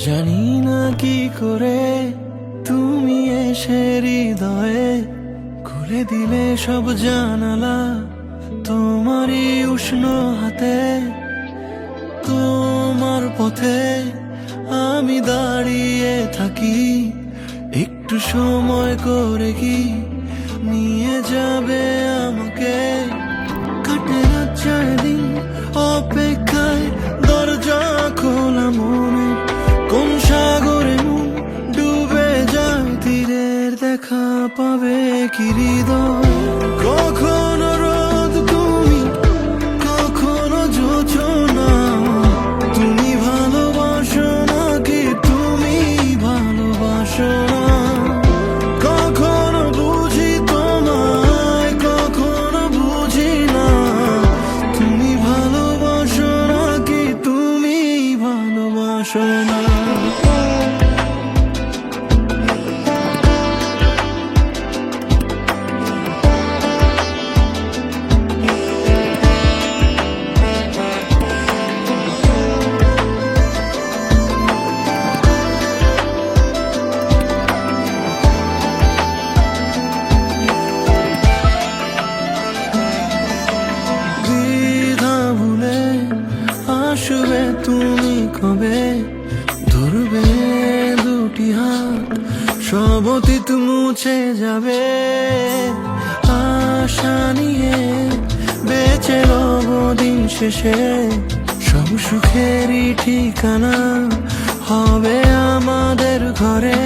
জানি না কি করে তুমি এসে হৃদয়ে খুলে দিলে সব জানালা, তোমারই উষ্ণ হাতে। তোমার পথে আমি দাঁড়িয়ে থাকি, একটু সময় করে কি নিয়ে যাবে আমাকে। কাটে না চারদিন অপেক্ষায়, দরজা খোলা মনে, কোন সাগরে মন ডুবে যায়, তীরের দেখা পাবে কি হৃদয়। কখনো রোদ তুমি, কখনো জোছনা, তুমি ভালোবাসো নাকি তুমি ভালোবাসো না। কখনো বুঝি তোমায়, কখনো বুঝি না, তুমি ভালোবাসো নাকি তুমি ভালোবাসো না। আসবে তুমি কবে, ধরবে দুটি হাত, সব অতীত মুছে যাবে। আশা নিয়ে বেঁচে রব দিন শেষে, সব সুখেরই ঠিকানা হবে আমাদের ঘরে।